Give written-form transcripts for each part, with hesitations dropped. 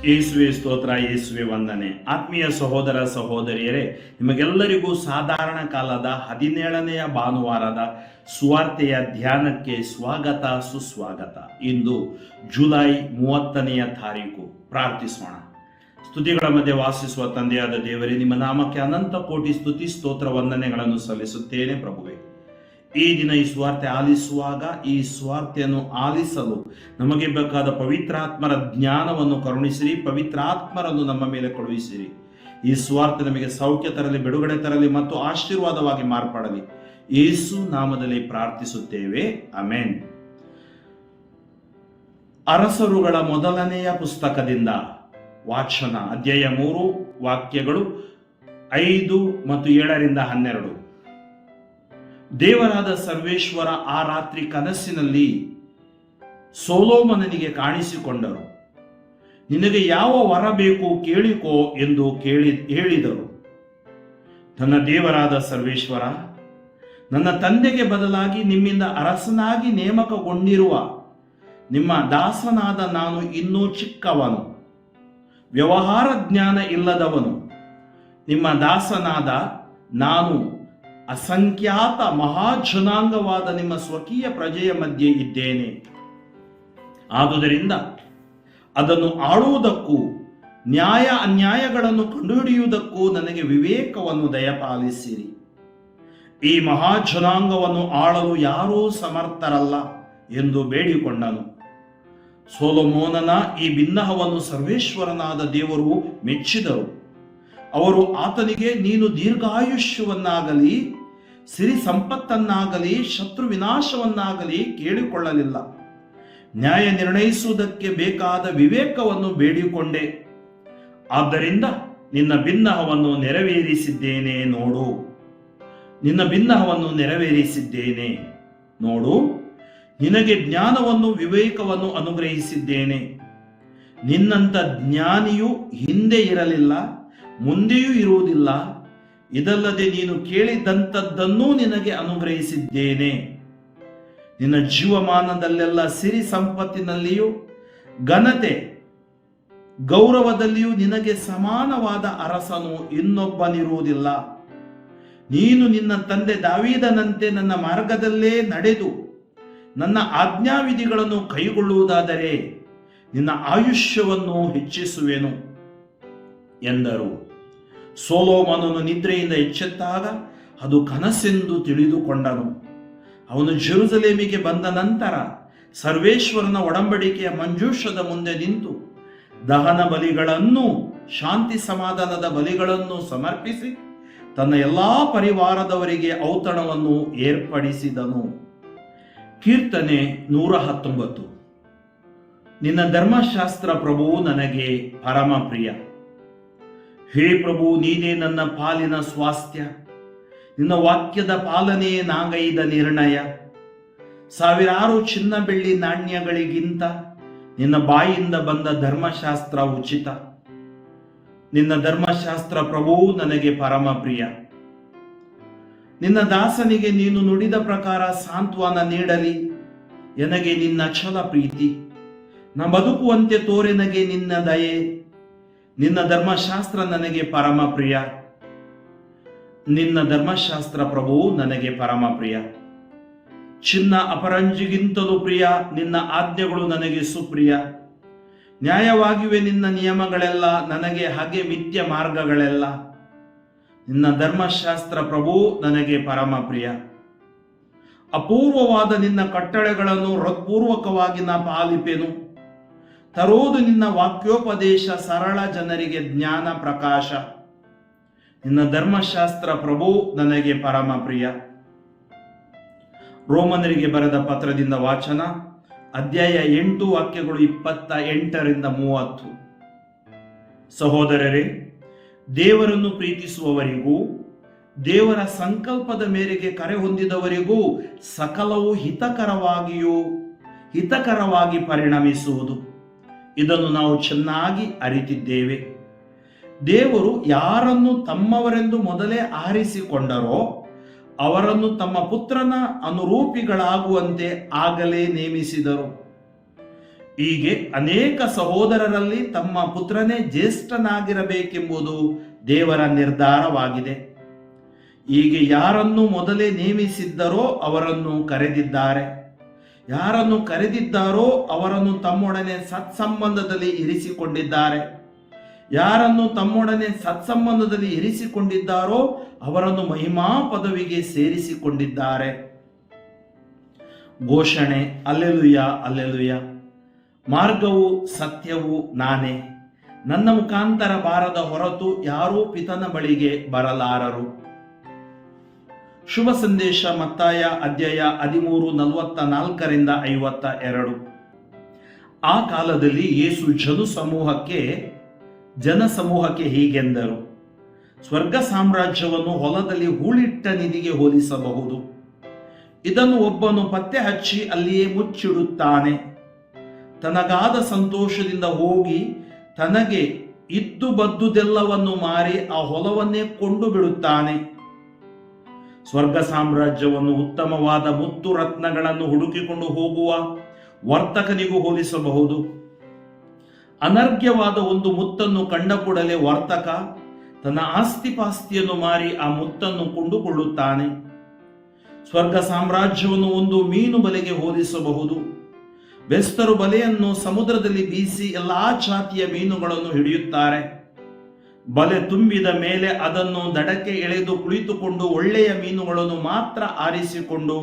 ಯೇಸುವೆ ಸ್ತೋತ್ರ, ಯೇಸುವೆ ವಂದನೆ. ಆತ್ಮೀಯ ಸಹೋದರ ಸಹೋದರಿಯರೇ, ನಿಮಗೆಲ್ಲರಿಗೂ ಸಾಧಾರಣ ಕಾಲದ 17ನೆಯ ಭಾನುವಾರದ ಸುವಾರ್ತೆಯ ಧ್ಯಾನಕ್ಕೆ ಸ್ವಾಗತ, ಸುಸ್ವಾಗತ. ಇಂದು ಜುಲೈ 30ನೆಯ ತಾರೀಕು. ಪ್ರಾರ್ಥಿಸೋಣ. ಸ್ತುತಿಗಳ ಮಧ್ಯೆ ವಾಸಿಸುವ ತಂದೆಯಾದ ದೇವರೇ, ನಿಮ್ಮ ನಾಮಕ್ಕೆ ಅನಂತ ಕೋಟಿ ಸ್ತುತಿ ಸ್ತೋತ್ರ ವಂದನೆಗಳನ್ನು ಸಲ್ಲಿಸುತ್ತೇನೆ ಪ್ರಭುವೆ. ಈ ದಿನ ಈ ಸ್ವಾರ್ತೆ ಆಲಿಸುವಾಗ ಈ ಸ್ವಾರ್ಥೆಯನ್ನು ಆಲಿಸಲು ನಮಗೆ ಬೇಕಾದ ಪವಿತ್ರಾತ್ಮರ ಜ್ಞಾನವನ್ನು ಕರುಣಿಸಿರಿ, ಪವಿತ್ರಾತ್ಮರನ್ನು ನಮ್ಮ ಮೇಲೆ ಕಳುಹಿಸಿರಿ. ಈ ಸ್ವಾರ್ಥ ನಮಗೆ ಸೌಖ್ಯ ತರಲಿ, ಬಿಡುಗಡೆ ತರಲಿ ಮತ್ತು ಆಶೀರ್ವಾದವಾಗಿ ಮಾರ್ಪಡಲಿ. ಯೇಸು ನಾಮದಲ್ಲಿ ಪ್ರಾರ್ಥಿಸುತ್ತೇವೆ, ಆಮೆನ್. ಅರಸರುಗಳ ಮೊದಲನೆಯ ಪುಸ್ತಕದಿಂದ ವಾಚನ, ಅಧ್ಯಾಯ 3, ವಾಕ್ಯಗಳು 5 ಮತ್ತು 7-12. ದೇವರಾದ ಸರ್ವೇಶ್ವರ ಆ ರಾತ್ರಿ ಕನಸಿನಲ್ಲಿ ಸೊಲೊಮೋನನಿಗೆ ಕಾಣಿಸಿಕೊಂಡರು. ನಿನಗೆ ಯಾವ ವರ ಬೇಕು ಕೇಳಿಕೋ ಎಂದು ಹೇಳಿದರು. ನನ್ನ ದೇವರಾದ ಸರ್ವೇಶ್ವರ, ನನ್ನ ತಂದೆಗೆ ಬದಲಾಗಿ ನಿಮ್ಮಿಂದ ಅರಸನಾಗಿ ನೇಮಕಗೊಂಡಿರುವ ನಿಮ್ಮ ದಾಸನಾದ ನಾನು ಇನ್ನೂ ಚಿಕ್ಕವನು, ವ್ಯವಹಾರ ಜ್ಞಾನ ಇಲ್ಲದವನು. ನಿಮ್ಮ ದಾಸನಾದ ನಾನು ಅಸಂಖ್ಯಾತ ಮಹಾಜನಾಂಗವಾದ ನಿಮ್ಮ ಸ್ವಕೀಯ ಪ್ರಜೆಯ ಮಧ್ಯೆ ಇದ್ದೇನೆ. ಆದುದರಿಂದ ಅದನ್ನು ಆಳುವುದಕ್ಕೂ ನ್ಯಾಯ ಅನ್ಯಾಯಗಳನ್ನು ಕಂಡುಹಿಡಿಯುವುದಕ್ಕೂ ನನಗೆ ವಿವೇಕವನ್ನು ದಯಪಾಲಿಸಿರಿ. ಈ ಮಹಾಜನಾಂಗವನ್ನು ಆಳಲು ಯಾರೂ ಸಮರ್ಥರಲ್ಲ ಎಂದು ಬೇಡಿಕೊಂಡನು. ಸೊಲೊಮೋನನ ಈ ಬಿನ್ನಹವನ್ನು ಸರ್ವೇಶ್ವರನಾದ ದೇವರು ಮೆಚ್ಚಿದರು. ಅವರು ಆತನಿಗೆ, ನೀನು ದೀರ್ಘಾಯುಷ್ಯವನ್ನಾಗಲಿ ಸಿರಿ ಸಂಪತ್ತನ್ನಾಗಲಿ ಶತ್ರು ವಿನಾಶವನ್ನಾಗಲಿ ಕೇಳಿಕೊಳ್ಳಲಿಲ್ಲ. ನ್ಯಾಯ ನಿರ್ಣಯಿಸುವುದಕ್ಕೆ ಬೇಕಾದ ವಿವೇಕವನ್ನು ಬೇಡಿಕೊಂಡೆ. ಆದ್ದರಿಂದ ನಿನ್ನ ಬಿನ್ನಹವನ್ನು ನೆರವೇರಿಸಿದ್ದೇನೆ ನೋಡು. ನಿನ್ನ ಬಿನ್ನಹವನ್ನು ನೆರವೇರಿಸಿದ್ದೇನೆ ನೋಡು. ನಿನಗೆ ಜ್ಞಾನವನ್ನು ವಿವೇಕವನ್ನು ಅನುಗ್ರಹಿಸಿದ್ದೇನೆ. ನಿನ್ನಂಥ ಜ್ಞಾನಿಯು ಹಿಂದೆ ಇರಲಿಲ್ಲ, ಮುಂದೆಯೂ ಇರುವುದಿಲ್ಲ. ಇದಲ್ಲದೆ ನೀನು ಕೇಳಿದಂಥದ್ದನ್ನೂ ನಿನಗೆ ಅನುಗ್ರಹಿಸಿದ್ದೇನೆ. ನಿನ್ನ ಜೀವಮಾನದಲ್ಲೆಲ್ಲ ಸಿರಿ ಸಂಪತ್ತಿನಲ್ಲಿಯೂ ಘನತೆ ಗೌರವದಲ್ಲಿಯೂ ನಿನಗೆ ಸಮಾನವಾದ ಅರಸನು ಇನ್ನೊಬ್ಬನಿರುವುದಿಲ್ಲ. ನೀನು ನಿನ್ನ ತಂದೆ ದಾವೀದನಂತೆ ನನ್ನ ಮಾರ್ಗದಲ್ಲೇ ನಡೆದು ನನ್ನ ಆಜ್ಞಾವಿಧಿಗಳನ್ನು ಕೈಗೊಳ್ಳುವುದಾದರೆ ನಿನ್ನ ಆಯುಷ್ಯವನ್ನು ಹೆಚ್ಚಿಸುವೆನು ಎಂದರು. ಸೊಲೊಮೋನನು ನಿದ್ರೆಯಿಂದ ಎಚ್ಚೆತ್ತಾಗ ಅದು ಕನಸೆಂದು ತಿಳಿದುಕೊಂಡನು. ಅವನು ಜೆರುಸಲೇಮಿಗೆ ಬಂದ ನಂತರ ಸರ್ವೇಶ್ವರನ ಒಡಂಬಡಿಕೆಯ ಮಂಜೂಷದ ಮುಂದೆ ನಿಂತು ದಹನ ಬಲಿಗಳನ್ನೂ ಶಾಂತಿ ಸಮಾಧಾನದ ಬಲಿಗಳನ್ನು ಸಮರ್ಪಿಸಿ ತನ್ನ ಎಲ್ಲಾ ಪರಿವಾರದವರಿಗೆ ಔತಣವನ್ನು ಏರ್ಪಡಿಸಿದನು. ಕೀರ್ತನೆ 119. ನಿನ್ನ ಧರ್ಮಶಾಸ್ತ್ರ ಪ್ರಭು ನನಗೆ ಪರಮ ಪ್ರಿಯ. ಹೇ ಪ್ರಭು, ನೀನೇ ನನ್ನ ಪಾಲಿನ ಸ್ವಾಸ್ಥ್ಯ. ನಿನ್ನ ವಾಕ್ಯದ ಪಾಲನೆಯೇ ನಾಗೈದ ನಿರ್ಣಯ. ಸಾವಿರಾರು ಚಿನ್ನ ಬೆಳ್ಳಿ ನಾಣ್ಯಗಳಿಗಿಂತ ನಿನ್ನ ಬಾಯಿಂದ ಬಂದ ಧರ್ಮಶಾಸ್ತ್ರ ಉಚಿತ. ನಿನ್ನ ಧರ್ಮಶಾಸ್ತ್ರ ಪ್ರಭು ನನಗೆ ಪರಮ ಪ್ರಿಯ. ನಿನ್ನ ದಾಸನಿಗೆ ನೀನು ನುಡಿದ ಪ್ರಕಾರ ಸಾಂತ್ವನ ನೀಡಲಿ ಎನಗೆ ನಿನ್ನ ಛಲ ಪ್ರೀತಿ. ನ ಬದುಕುವಂತೆ ತೋರೆನಗೆ ನಿನ್ನ ದಯೆ. ನಿನ್ನ ಧರ್ಮಶಾಸ್ತ್ರ ನನಗೆ ಪರಮ ಪ್ರಿಯ. ನಿನ್ನ ಧರ್ಮಶಾಸ್ತ್ರ ಪ್ರಭು ನನಗೆ ಪರಮ ಪ್ರಿಯ. ಚಿನ್ನ ಅಪರಂಜಿಗಿಂತಲೂ ಪ್ರಿಯ ನಿನ್ನ ಆಜ್ಞೆಗಳು ನನಗೆ ಸುಪ್ರಿಯ. ನ್ಯಾಯವಾಗಿವೆ ನಿನ್ನ ನಿಯಮಗಳೆಲ್ಲ, ನನಗೆ ಹಾಗೆ ಮಿಥ್ಯ ಮಾರ್ಗಗಳೆಲ್ಲ. ನಿನ್ನ ಧರ್ಮಶಾಸ್ತ್ರ ಪ್ರಭು ನನಗೆ ಪರಮ ಪ್ರಿಯ. ಅಪೂರ್ವವಾದ ನಿನ್ನ ಕಟ್ಟಳೆಗಳನ್ನು ಹೃತ್ಪೂರ್ವಕವಾಗಿ ನಾ ಪಾಲಿಪೆನು. ತರೋದು ನಿನ್ನ ವಾಕ್ಯೋಪದೇಶ, ಸರಳ ಜನರಿಗೆ ಜ್ಞಾನ ಪ್ರಕಾಶ. ನಿನ್ನ ಧರ್ಮಶಾಸ್ತ್ರ ಪ್ರಭು ನನಗೆ ಪರಮ ಪ್ರಿಯ. ರೋಮನರಿಗೆ ಬರೆದ ಪತ್ರದಿಂದ ವಾಚನ, ಅಧ್ಯಾಯ 8, ವಾಕ್ಯಗಳು 28-30. ಸಹೋದರರೇ, ದೇವರನ್ನು ಪ್ರೀತಿಸುವವರಿಗೂ ದೇವರ ಸಂಕಲ್ಪದ ಮೇರೆಗೆ ಕರೆ ಹೊಂದಿದವರಿಗೂ ಸಕಲವು ಹಿತಕರವಾಗಿ ಪರಿಣಮಿಸುವುದು. ಇದನ್ನು ನಾವು ಚೆನ್ನಾಗಿ ಅರಿತಿದ್ದೇವೆ. ದೇವರು ಯಾರನ್ನು ತಮ್ಮವರೆಂದು ಮೊದಲೇ ಆರಿಸಿಕೊಂಡರೋ ಅವರನ್ನು ತಮ್ಮ ಪುತ್ರನ ಅನುರೂಪಿಗಳಾಗುವಂತೆ ಆಗಲೇ ನೇಮಿಸಿದರು. ಹೀಗೆ ಅನೇಕ ಸಹೋದರರಲ್ಲಿ ತಮ್ಮ ಪುತ್ರನೇ ಜ್ಯೇಷ್ಠನಾಗಿರಬೇಕೆಂಬುದು ದೇವರ ನಿರ್ಧಾರವಾಗಿದೆ. ಹೀಗೆ ಯಾರನ್ನು ಮೊದಲೇ ನೇಮಿಸಿದ್ದರೋ ಅವರನ್ನು ಕರೆದಿದ್ದಾರೆ, ಯಾರನ್ನು ಕರೆದಿದ್ದಾರೋ ಅವರನ್ನು ತಮ್ಮೊಡನೆ ಸತ್ಸಂಬಂಧದಲ್ಲಿ ಇರಿಸಿಕೊಂಡಿದ್ದಾರೆ, ಯಾರನ್ನು ತಮ್ಮೊಡನೆ ಸತ್ಸಂಬಂಧದಲ್ಲಿ ಇರಿಸಿಕೊಂಡಿದ್ದಾರೋ ಅವರನ್ನು ಮಹಿಮಾ ಪದವಿಗೆ ಸೇರಿಸಿಕೊಂಡಿದ್ದಾರೆ. ಘೋಷಣೆ. Alleluia, alleluia. ಮಾರ್ಗವು ಸತ್ಯವೂ ನಾನೇ, ನನ್ನ ಮುಖಾಂತರ ಬಾರದ ಹೊರತು ಯಾರೂ ಪಿತನ ಬಳಿಗೆ ಬರಲಾರರು. ಶುಭ ಸಂದೇಶ ಮತ್ತಾಯ ಅಧ್ಯಾಯ 13:44-52. ಆ ಕಾಲದಲ್ಲಿ ಯೇಸು ಜನಸಮೂಹಕ್ಕೆ ಹೀಗೆಂದರು, ಸ್ವರ್ಗ ಸಾಮ್ರಾಜ್ಯವನ್ನು ಹೊಲದಲ್ಲಿ ಹೂಳಿಟ್ಟ ನಿಧಿಗೆ ಹೋಲಿಸಬಹುದು. ಇದನ್ನು ಒಬ್ಬನು ಪತ್ತೆ ಹಚ್ಚಿ ಅಲ್ಲಿಯೇ ಮುಚ್ಚಿಡುತ್ತಾನೆ. ತನಗಾದ ಸಂತೋಷದಿಂದ ಹೋಗಿ ತನಗೆ ಇದ್ದು ಬದ್ದುದೆಲ್ಲವನ್ನು ಮಾರಿ ಆ ಹೊಲವನ್ನೇ ಕೊಂಡು ಬಿಡುತ್ತಾನೆ. ಸ್ವರ್ಗ ಸಾಮ್ರಾಜ್ಯವನ್ನು ಉತ್ತಮವಾದ ಮುತ್ತು ರತ್ನಗಳನ್ನು ಹುಡುಕಿಕೊಂಡು ಹೋಗುವ ವರ್ತಕನಿಗೂ ಹೋಲಿಸಬಹುದು. ಅನರ್ಘ್ಯವಾದ ಒಂದು ಮುತ್ತನ್ನು ಕಂಡ ಕೂಡಲೇ ವರ್ತಕ ತನ್ನ ಆಸ್ತಿಪಾಸ್ತಿಯನ್ನು ಮಾರಿ ಆ ಮುತ್ತನ್ನು ಕೊಂಡುಕೊಳ್ಳುತ್ತಾನೆ. ಸ್ವರ್ಗ ಸಾಮ್ರಾಜ್ಯವನ್ನು ಒಂದು ಮೀನು ಬಲೆಗೆ ಹೋಲಿಸಬಹುದು. ಬೆಸ್ತರು ಬಲೆಯನ್ನು ಸಮುದ್ರದಲ್ಲಿ ಬೀಸಿ ಎಲ್ಲಾ ಜಾತಿಯ ಮೀನುಗಳನ್ನು ಹಿಡಿಯುತ್ತಾರೆ. ಬಲೆ ತುಂಬಿದ ಮೇಲೆ ಅದನ್ನು ದಡಕ್ಕೆ ಎಳೆದು ಕುಳಿತುಕೊಂಡು ಒಳ್ಳೆಯ ಮೀನುಗಳನ್ನು ಮಾತ್ರ ಆರಿಸಿಕೊಂಡು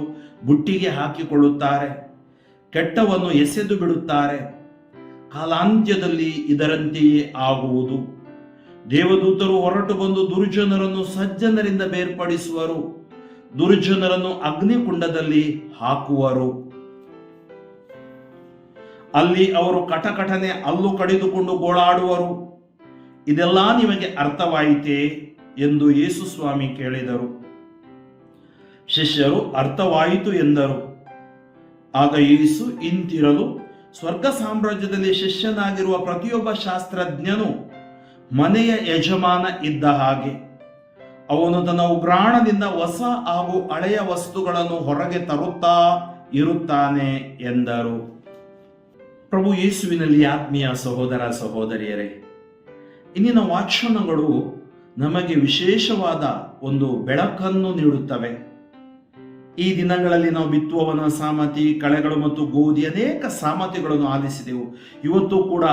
ಬುಟ್ಟಿಗೆ ಹಾಕಿಕೊಳ್ಳುತ್ತಾರೆ, ಕೆಟ್ಟವನ್ನು ಎಸೆದು ಬಿಡುತ್ತಾರೆ. ಕಾಲಾಂತ್ಯದಲ್ಲಿ ಇದರಂತೆಯೇ ಆಗುವುದು. ದೇವದೂತರು ಹೊರಟು ಬಂದು ದುರ್ಜನರನ್ನು ಸಜ್ಜನರಿಂದ ಬೇರ್ಪಡಿಸುವರು, ದುರ್ಜನರನ್ನು ಅಗ್ನಿಕುಂಡದಲ್ಲಿ ಹಾಕುವರು. ಅಲ್ಲಿ ಅವರು ಕಟಕಟನೆ ಹಲ್ಲು ಕಡಿದುಕೊಂಡು ಗೋಳಾಡುವರು. ಇದೆಲ್ಲ ನಿಮಗೆ ಅರ್ಥವಾಯಿತೇ ಎಂದು ಯೇಸು ಸ್ವಾಮಿ ಕೇಳಿದರು. ಶಿಷ್ಯರು ಅರ್ಥವಾಯಿತು ಎಂದರು. ಆಗ ಯೇಸು ಹಿಂತಿರಲು, ಸ್ವರ್ಗ ಸಾಮ್ರಾಜ್ಯದಲ್ಲಿ ಶಿಷ್ಯನಾಗಿರುವ ಪ್ರತಿಯೊಬ್ಬ ಶಾಸ್ತ್ರಜ್ಞನು ಮನೆಯ ಯಜಮಾನ ಇದ್ದ ಹಾಗೆ. ಅವನು ತನ್ನ ಉಗ್ರಾಣದಿಂದ ಹೊಸ ಹಾಗೂ ಹಳೆಯ ವಸ್ತುಗಳನ್ನು ಹೊರಗೆ ತರುತ್ತಾ ಇರುತ್ತಾನೆ ಎಂದರು. ಪ್ರಭು ಯೇಸುವಿನಲ್ಲಿ ಆತ್ಮೀಯ ಸಹೋದರ ಸಹೋದರಿಯರೇ, ಇಂದಿನ ವಾಚನಗಳು ನಮಗೆ ವಿಶೇಷವಾದ ಒಂದು ಬೆಳಕನ್ನು ನೀಡುತ್ತವೆ. ಈ ದಿನಗಳಲ್ಲಿ ನಾವು ಬಿತ್ತುವವನ ಸಾಮತಿ, ಕಳೆಗಳು ಮತ್ತು ಗೋಧಿ ಅನೇಕ ಸಾಮತಿಗಳನ್ನು ಆಲಿಸಿದೆವು. ಇವತ್ತು ಕೂಡ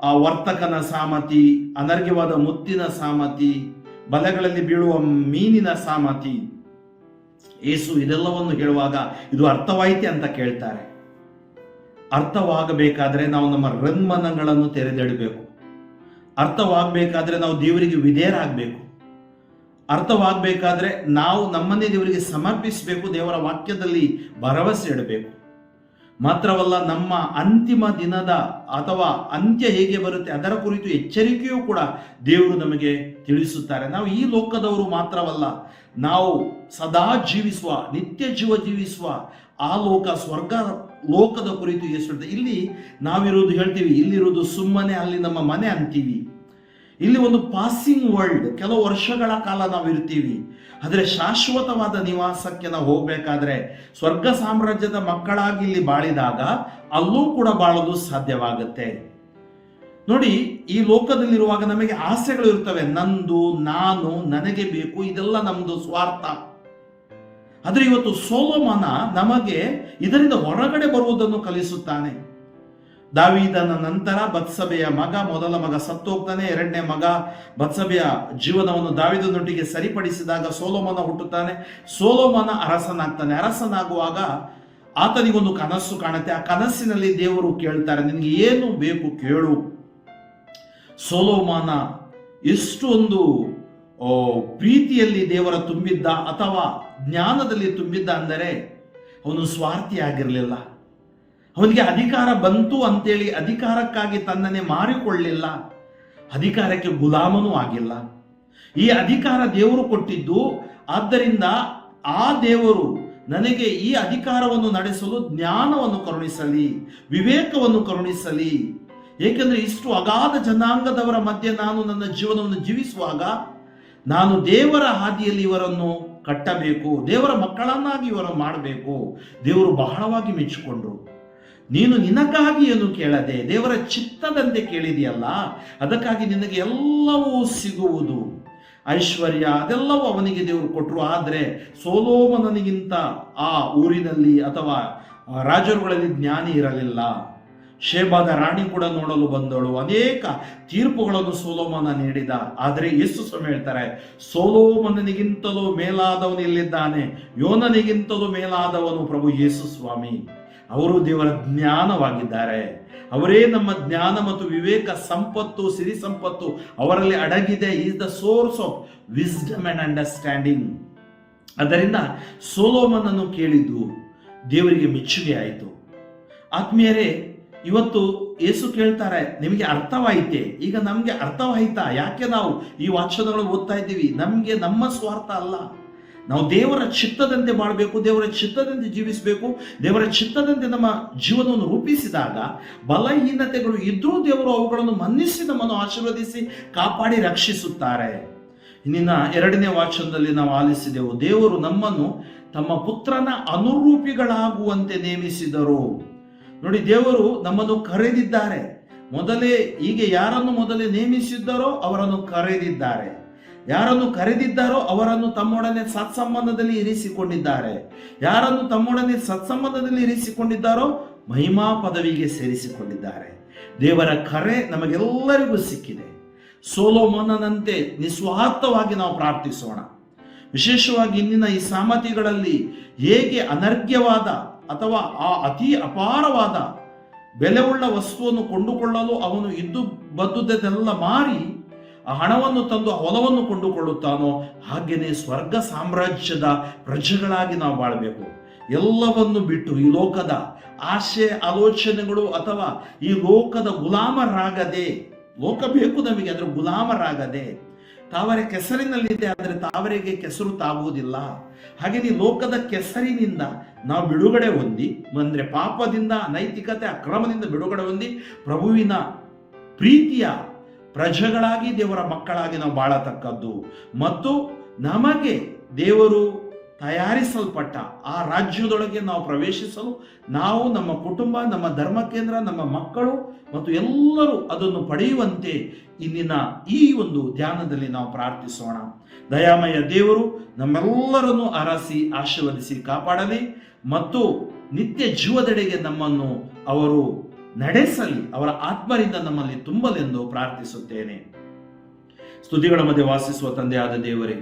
ಆ ವರ್ತಕನ ಸಾಮತಿ, ಅನರ್ಘ್ಯವಾದ ಮುತ್ತಿನ ಸಾಮತಿ, ಬಲೆಗಳಲ್ಲಿ ಬೀಳುವ ಮೀನಿನ ಸಾಮತಿ. ಯೇಸು ಇದೆಲ್ಲವನ್ನು ಹೇಳುವಾಗ ಇದು ಅರ್ಥವಾಯಿತೆ ಅಂತ ಕೇಳ್ತಾರೆ. ಅರ್ಥವಾಗಬೇಕಾದ್ರೆ ನಾವು ನಮ್ಮ ಹೃನ್ಮನಗಳನ್ನು ತೆರೆದಿಡಬೇಕು. ಅರ್ಥವಾಗಬೇಕಾದ್ರೆ ನಾವು ದೇವರಿಗೆ ವಿಧೇಯರಾಗಬೇಕು. ಅರ್ಥವಾಗಬೇಕಾದ್ರೆ ನಾವು ನಮ್ಮನ್ನೇ ದೇವರಿಗೆ ಸಮರ್ಪಿಸಬೇಕು, ದೇವರ ವಾಕ್ಯದಲ್ಲಿ ಭರವಸೆ ಇಡಬೇಕು. ಮಾತ್ರವಲ್ಲ, ನಮ್ಮ ಅಂತಿಮ ದಿನದ ಅಥವಾ ಅಂತ್ಯ ಹೇಗೆ ಬರುತ್ತೆ ಅದರ ಕುರಿತು ಎಚ್ಚರಿಕೆಯೂ ಕೂಡ ದೇವರು ನಮಗೆ ತಿಳಿಸುತ್ತಾರೆ. ನಾವು ಈ ಲೋಕದವರು ಮಾತ್ರವಲ್ಲ, ನಾವು ಸದಾ ಜೀವಿಸುವ, ನಿತ್ಯ ಜೀವ ಜೀವಿಸುವ ಆ ಲೋಕ, ಸ್ವರ್ಗ ಲೋಕದ ಕುರಿತು ಎಷ್ಟು. ಇಲ್ಲಿ ನಾವಿರೋದು ಹೇಳ್ತೀವಿ, ಇಲ್ಲಿರೋದು ಸುಮ್ಮನೆ, ಅಲ್ಲಿ ನಮ್ಮ ಮನೆ ಅಂತೀವಿ. ಇಲ್ಲಿ ಒಂದು ಪಾಸಿಂಗ್ ವರ್ಲ್ಡ್, ಕೆಲವು ವರ್ಷಗಳ ಕಾಲ ನಾವು ಇರ್ತೀವಿ. ಆದರೆ ಶಾಶ್ವತವಾದ ನಿವಾಸಕ್ಕೆ ನಾವು ಹೋಗ್ಬೇಕಾದ್ರೆ, ಸ್ವರ್ಗ ಸಾಮ್ರಾಜ್ಯದ ಮಕ್ಕಳಾಗಿ ಇಲ್ಲಿ ಬಾಳಿದಾಗ ಅಲ್ಲೂ ಕೂಡ ಬಾಳೋದು ಸಾಧ್ಯವಾಗುತ್ತೆ. ನೋಡಿ, ಈ ಲೋಕದಲ್ಲಿರುವಾಗ ನಮಗೆ ಆಸೆಗಳು ಇರ್ತವೆ. ನಂದು, ನಾನು, ನನಗೆ ಬೇಕು, ಇದೆಲ್ಲ ನಮ್ದು ಸ್ವಾರ್ಥ. ಆದರೆ ಇವತ್ತು ಸೊಲೊಮೋನ ನಮಗೆ ಇದರಿಂದ ಹೊರಗಡೆ ಬರುವುದನ್ನು ಕಲಿಸುತ್ತಾನೆ. ದಾವೀದನ ನಂತರ ಬತ್ಸಬೆಯ ಮಗ, ಮೊದಲ ಮಗ ಸತ್ತೋಗ್ತಾನೆ. ಎರಡನೇ ಮಗ ಬತ್ಸಬೆಯ ಜೀವನವನ್ನು ದಾವೀದನೊಟ್ಟಿಗೆ ಸರಿಪಡಿಸಿದಾಗ ಸೊಲೊಮೋನ ಹುಟ್ಟುತ್ತಾನೆ. ಸೊಲೊಮೋನ ಅರಸನಾಗ್ತಾನೆ. ಅರಸನಾಗುವಾಗ ಆತನಿಗೊಂದು ಕನಸು ಕಾಣುತ್ತೆ. ಆ ಕನಸಿನಲ್ಲಿ ದೇವರು ಕೇಳ್ತಾರೆ, ನಿನಗೆ ಏನು ಬೇಕು ಕೇಳು. ಸೊಲೊಮೋನ ಎಷ್ಟು ಒಂದು ಪ್ರೀತಿಯಲ್ಲಿ ದೇವರ ತುಂಬಿದ್ದ ಅಥವಾ ಜ್ಞಾನದಲ್ಲಿ ತುಂಬಿದ್ದ ಅಂದರೆ ಅವನು ಸ್ವಾರ್ಥಿಯಾಗಿರಲಿಲ್ಲ. ಅವನಿಗೆ ಅಧಿಕಾರ ಬಂತು ಅಂತೇಳಿ ಅಧಿಕಾರಕ್ಕಾಗಿ ತನ್ನನ್ನೇ ಮಾರಿಕೊಳ್ಳಲಿಲ್ಲ. ಅಧಿಕಾರಕ್ಕೆ ಗುಲಾಮನೂ ಆಗಿಲ್ಲ. ಈ ಅಧಿಕಾರ ದೇವರು ಕೊಟ್ಟಿದ್ದು. ಆದ್ದರಿಂದ ಆ ದೇವರು ನನಗೆ ಈ ಅಧಿಕಾರವನ್ನು ನಡೆಸಲು ಜ್ಞಾನವನ್ನು ಕರುಣಿಸಲಿ, ವಿವೇಕವನ್ನು ಕರುಣಿಸಲಿ. ಏಕೆಂದರೆ ಇಷ್ಟು ಅಗಾಧ ಜನಾಂಗದವರ ಮಧ್ಯೆ ನಾನು ನನ್ನ ಜೀವನವನ್ನು ಜೀವಿಸುವಾಗ ನಾನು ದೇವರ ಹಾದಿಯಲ್ಲಿ ಇವರನ್ನು ಕಟ್ಟಬೇಕು, ದೇವರ ಮಕ್ಕಳನ್ನಾಗಿ ಇವರನ್ನು ಮಾಡಬೇಕು. ದೇವರು ಬಹಳವಾಗಿ ಮೆಚ್ಚಿಕೊಂಡ್ರು. ನೀನು ನಿನಗಾಗಿ ಏನು ಕೇಳದೆ ದೇವರ ಚಿತ್ತದಂತೆ ಕೇಳಿದೆಯಲ್ಲ, ಅದಕ್ಕಾಗಿ ನಿನಗೆ ಎಲ್ಲವೂ ಸಿಗುವುದು. ಐಶ್ವರ್ಯ ಅದೆಲ್ಲವೂ ಅವನಿಗೆ ದೇವರು ಕೊಟ್ಟರು. ಆದರೆ ಸೊಲೊಮೋನನಿಗಿಂತ ಆ ಊರಿನಲ್ಲಿ ಅಥವಾ ರಾಜರುಗಳಲ್ಲಿ ಜ್ಞಾನಿ ಇರಲಿಲ್ಲ. ಶೇಬಾದ ರಾಣಿ ಕೂಡ ನೋಡಲು ಬಂದಳು. ಅನೇಕ ತೀರ್ಪುಗಳನ್ನು ಸೊಲೊಮೋನ ನೀಡಿದ. ಆದರೆ ಯೇಸು ಸ್ವಾಮಿ ಹೇಳ್ತಾರೆ, ಸೊಲೊಮೋನನಿಗಿಂತಲೂ ಮೇಲಾದವನು ಇಲ್ಲಿದ್ದಾನೆ, ಯೋನನಿಗಿಂತಲೂ ಮೇಲಾದವನು ಪ್ರಭು ಯೇಸು ಸ್ವಾಮಿ. ಅವರು ದೇವರ ಜ್ಞಾನವಾಗಿದ್ದಾರೆ. ಅವರೇ ನಮ್ಮ ಜ್ಞಾನ ಮತ್ತು ವಿವೇಕ ಸಂಪತ್ತು, ಸಿರಿ ಸಂಪತ್ತು ಅವರಲ್ಲಿ ಅಡಗಿದೆ. Is the source of wisdom and understanding. ಅದರಿಂದ ಸೊಲೊಮೋನನನ್ನು ಕೇಳಿದ್ದು ದೇವರಿಗೆ ಮೆಚ್ಚುಗೆ ಆಯಿತು. ಆತ್ಮೀಯರೇ, ಇವತ್ತು ಯೇಸು ಕೇಳ್ತಾರೆ, ನಿಮಗೆ ಅರ್ಥವಾಯಿತೆ? ಈಗ ನಮಗೆ ಅರ್ಥವಾಯ್ತಾ? ಯಾಕೆ ನಾವು ಈ ವಾಚನಗಳನ್ನು ಓದ್ತಾ ಇದ್ದೀವಿ? ನಮಗೆ ನಮ್ಮ ಸ್ವಾರ್ಥ ಅಲ್ಲ, ನಾವು ದೇವರ ಚಿತ್ತದಂತೆ ಮಾಡಬೇಕು, ದೇವರ ಚಿತ್ತದಂತೆ ಜೀವಿಸಬೇಕು. ದೇವರ ಚಿತ್ತದಂತೆ ನಮ್ಮ ಜೀವನವನ್ನು ರೂಪಿಸಿದಾಗ ಬಲಹೀನತೆಗಳು ಇದ್ರೂ ದೇವರು ಅವುಗಳನ್ನು ಮನ್ನಿಸಿ ನಮ್ಮನ್ನು ಆಶೀರ್ವದಿಸಿ ಕಾಪಾಡಿ ರಕ್ಷಿಸುತ್ತಾರೆ. ಇಂದಿನ 2ನೇ ವಾಚನದಲ್ಲಿ ನಾವು ಆಲಿಸಿದೆವು, ದೇವರು ನಮ್ಮನ್ನು ತಮ್ಮ ಪುತ್ರನ ಅನುರೂಪಿಗಳಾಗುವಂತೆ ನೇಮಿಸಿದರು. ನೋಡಿ, ದೇವರು ನಮ್ಮನ್ನು ಕರೆದಿದ್ದಾರೆ. ಮೊದಲೇ ಹೀಗೆ ಯಾರನ್ನು ಮೊದಲೇ ನೇಮಿಸಿದ್ದಾರೋ ಅವರನ್ನು ಕರೆದಿದ್ದಾರೆ. ಯಾರನ್ನು ಕರೆದಿದ್ದಾರೋ ಅವರನ್ನು ತಮ್ಮೊಡನೆ ಸತ್ಸಂಬಂಧದಲ್ಲಿ ಇರಿಸಿಕೊಂಡಿದ್ದಾರೆ. ಯಾರನ್ನು ತಮ್ಮೊಡನೆ ಸತ್ಸಂಬಂಧದಲ್ಲಿ ಇರಿಸಿಕೊಂಡಿದ್ದಾರೋ ಮಹಿಮಾ ಪದವಿಗೆ ಸೇರಿಸಿಕೊಂಡಿದ್ದಾರೆ. ದೇವರ ಕರೆ ನಮಗೆಲ್ಲರಿಗೂ ಸಿಕ್ಕಿದೆ. ಸೊಲೊಮೋನನಂತೆ ನಿಸ್ವಾರ್ಥವಾಗಿ ನಾವು ಪ್ರಾರ್ಥಿಸೋಣ. ವಿಶೇಷವಾಗಿ ಇಂದಿನ ಈ ಸಾಮತಿಗಳಲ್ಲಿ ಹೇಗೆ ಅನರ್ಘ್ಯವಾದ ಅಥವಾ ಆ ಅತಿ ಅಪಾರವಾದ ಬೆಲೆಯುಳ್ಳ ವಸ್ತುವನ್ನು ಕೊಂಡುಕೊಳ್ಳಲು ಅವನು ಇದ್ದು ಬದ್ದುದೆಲ್ಲ ಮಾರಿ ಆ ಹಣವನ್ನು ತಂದು ಹೊಲವನ್ನು ಕೊಂಡುಕೊಳ್ಳುತ್ತಾನೋ, ಹಾಗೇನೆ ಸ್ವರ್ಗ ಸಾಮ್ರಾಜ್ಯದ ಪ್ರಜೆಗಳಾಗಿ ನಾವು ಬಾಳಬೇಕು. ಎಲ್ಲವನ್ನು ಬಿಟ್ಟು ಈ ಲೋಕದ ಆಶೆ ಆಲೋಚನೆಗಳು ಅಥವಾ ಈ ಲೋಕದ ಗುಲಾಮರಾಗದೆ, ಲೋಕ ಬೇಕು ನಮಗೆ, ಅದರ ಗುಲಾಮರಾಗದೆ, ತಾವರೆ ಕೆಸರಿನಲ್ಲಿದೆ ಆದರೆ ತಾವರೆಗೆ ಕೆಸರು ತಾಗುವುದಿಲ್ಲ. ಹಾಗೆ ಈ ಲೋಕದ ಕೆಸರಿನಿಂದ ನಾವು ಬಿಡುಗಡೆ ಹೊಂದಿ, ಅಂದ್ರೆ ಪಾಪದಿಂದ, ನೈತಿಕತೆ, ಅಕ್ರಮದಿಂದ ಬಿಡುಗಡೆ ಹೊಂದಿ ಪ್ರಭುವಿನ ಪ್ರೀತಿಯ ಪ್ರಜೆಗಳಾಗಿ, ದೇವರ ಮಕ್ಕಳಾಗಿ ನಾವು ಬಾಳತಕ್ಕದ್ದು. ಮತ್ತು ನಮಗೆ ದೇವರು ತಯಾರಿಸಲ್ಪಟ್ಟ ಆ ರಾಜ್ಯದೊಳಗೆ ನಾವು ಪ್ರವೇಶಿಸಲು ನಾವು, ನಮ್ಮ ಕುಟುಂಬ, ನಮ್ಮ ಧರ್ಮ ಕೇಂದ್ರ, ನಮ್ಮ ಮಕ್ಕಳು ಮತ್ತು ಎಲ್ಲರೂ ಅದನ್ನು ಪಡೆಯುವಂತೆ ಇಂದಿನ ಈ ಒಂದು ಧ್ಯಾನದಲ್ಲಿ ನಾವು ಪ್ರಾರ್ಥಿಸೋಣ. ದಯಾಮಯ ದೇವರು ನಮ್ಮೆಲ್ಲರನ್ನು ಅರಸಿ ಆಶೀರ್ವದಿಸಿ ಕಾಪಾಡಲಿ ಮತ್ತು ನಿತ್ಯ ಜೀವದೆಡೆಗೆ ನಮ್ಮನ್ನು ಅವರು ನಡೆಸಲಿ, ಅವರ ಆತ್ಮರಿಂದ ನಮ್ಮಲ್ಲಿ ತುಂಬಲೆಂದು ಪ್ರಾರ್ಥಿಸುತ್ತೇನೆ. ಸ್ತುತಿಗಳ ಮಧ್ಯೆ ವಾಸಿಸುವ ತಂದೆಯಾದ ದೇವರೇ,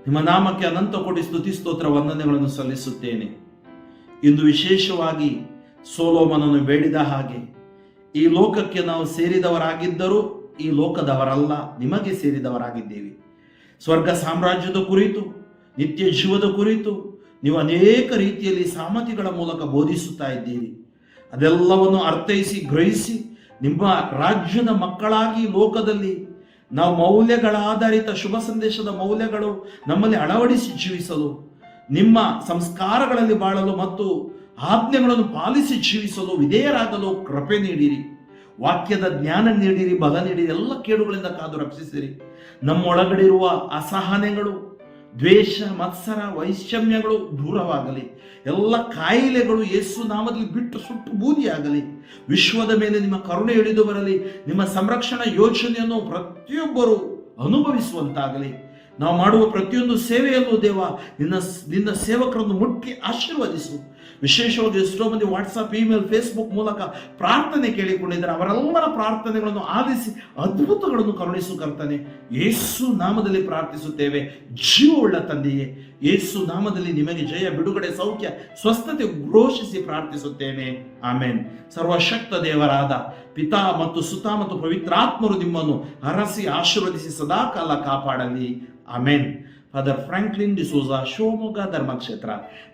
ನಿಮ್ಮ ನಾಮಕ್ಕೆ ಅನಂತ ಕೋಟಿ ಸ್ತುತಿ ಸ್ತೋತ್ರ ವಂದನೆಗಳನ್ನು ಸಲ್ಲಿಸುತ್ತೇನೆ. ಇಂದು ವಿಶೇಷವಾಗಿ ಸೊಲೊಮೋನನು ಬೇಡಿದ ಹಾಗೆ ಈ ಲೋಕಕ್ಕೆ ನಾವು ಸೇರಿದವರಾಗಿದ್ದರೂ ಈ ಲೋಕದವರಲ್ಲ, ನಿಮಗೆ ಸೇರಿದವರಾಗಿದ್ದೇವೆ. ಸ್ವರ್ಗ ಸಾಮ್ರಾಜ್ಯದ ಕುರಿತು, ನಿತ್ಯ ಜೀವದ ಕುರಿತು ನೀವು ಅನೇಕ ರೀತಿಯಲ್ಲಿ ಸಾಮತಿಗಳ ಮೂಲಕ ಬೋಧಿಸುತ್ತಾ ಇದ್ದೀರಿ. ಅದೆಲ್ಲವನ್ನು ಅರ್ಥೈಸಿ ಗ್ರಹಿಸಿ ನಿಮ್ಮ ರಾಜ್ಯದ ಮಕ್ಕಳಾಗಿ ಲೋಕದಲ್ಲಿ ನಾವು ಮೌಲ್ಯಗಳ ಆಧಾರಿತ ಶುಭ ಸಂದೇಶದ ಮೌಲ್ಯಗಳು ನಮ್ಮಲ್ಲಿ ಅಳವಡಿಸಿ ಜೀವಿಸಲು, ನಿಮ್ಮ ಸಂಸ್ಕಾರಗಳಲ್ಲಿ ಬಾಳಲು ಮತ್ತು ಆಜ್ಞೆಗಳನ್ನು ಪಾಲಿಸಿ ಜೀವಿಸಲು ವಿಧೇಯರಾಗಲು ಕೃಪೆ ನೀಡಿರಿ. ವಾಕ್ಯದ ಜ್ಞಾನ ನೀಡಿರಿ, ಬಲ ನೀಡಿರಿ, ಎಲ್ಲ ಕೇಡುಗಳಿಂದ ಕಾದು ರಕ್ಷಿಸಿರಿ. ನಮ್ಮೊಳಗಡೆ ಇರುವ ಅಸಹನೆಗಳು, ದ್ವೇಷ, ಮತ್ಸರ, ವೈಷಮ್ಯಗಳು ದೂರವಾಗಲಿ. ಎಲ್ಲ ಕಾಯಿಲೆಗಳು ಯೇಸು ನಾಮದಲ್ಲಿ ಬಿಟ್ಟು ಸುಟ್ಟು ಬೂದಿಯಾಗಲಿ. ವಿಶ್ವದ ಮೇಲೆ ನಿಮ್ಮ ಕರುಣೆ ಇಳಿದು ಬರಲಿ. ನಿಮ್ಮ ಸಂರಕ್ಷಣಾ ಯೋಜನೆಯನ್ನು ಪ್ರತಿಯೊಬ್ಬರು ಅನುಭವಿಸುವಂತಾಗಲಿ. ನಾವು ಮಾಡುವ ಪ್ರತಿಯೊಂದು ಸೇವೆಯಲ್ಲೂ ದೇವ ನಿನ್ನ ಸೇವಕರನ್ನು ಮುಟ್ಟಿ ಆಶೀರ್ವದಿಸು. ವಿಶೇಷವಾಗಿ ಎಷ್ಟೋ ಮಂದಿ ವಾಟ್ಸಪ್, ಇಮೇಲ್, ಫೇಸ್ಬುಕ್ ಮೂಲಕ ಪ್ರಾರ್ಥನೆ ಕೇಳಿಕೊಂಡಿದ್ದಾರೆ. ಅವರೆಲ್ಲರ ಪ್ರಾರ್ಥನೆಗಳನ್ನು ಆಲಿಸಿ ಅದ್ಭುತಗಳನ್ನು ಕರುಣಿಸು ಕರ್ತನೆ. ಯೇಸು ನಾಮದಲ್ಲಿ ಪ್ರಾರ್ಥಿಸುತ್ತೇವೆ, ಜೀವವುಳ್ಳ ತಂದೆಯೇ. ಯೇಸು ನಾಮದಲ್ಲಿ ನಿಮಗೆ ಜಯ, ಬಿಡುಗಡೆ, ಸೌಖ್ಯ, ಸ್ವಸ್ಥತೆ ಘೋಷಿಸಿ ಪ್ರಾರ್ಥಿಸುತ್ತೇನೆ. ಆಮೇನ್. ಸರ್ವಶಕ್ತ ದೇವರಾದ ಪಿತಾ ಮತ್ತು ಸುತ ಮತ್ತು ಪವಿತ್ರಾತ್ಮರು ನಿಮ್ಮನ್ನು ಹರಸಿ ಆಶೀರ್ವದಿಸಿ ಸದಾಕಾಲ ಕಾಪಾಡಲಿ. Amen. Father Franklin D'Souza, Shivamogga ಧರ್ಮಕ್ಷೇತ್ರ.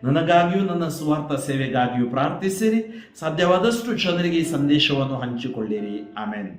ನನಗಾಗಿಯೂ ನನ್ನ ಸ್ವಾರ್ಥ ಸೇವೆಗಾಗಿಯೂ ಪ್ರಾರ್ಥಿಸಿರಿ. ಸಾಧ್ಯವಾದಷ್ಟು ಜನರಿಗೆ ಈ ಸಂದೇಶವನ್ನು ಹಂಚಿಕೊಳ್ಳಿರಿ. ಆಮೇನ್.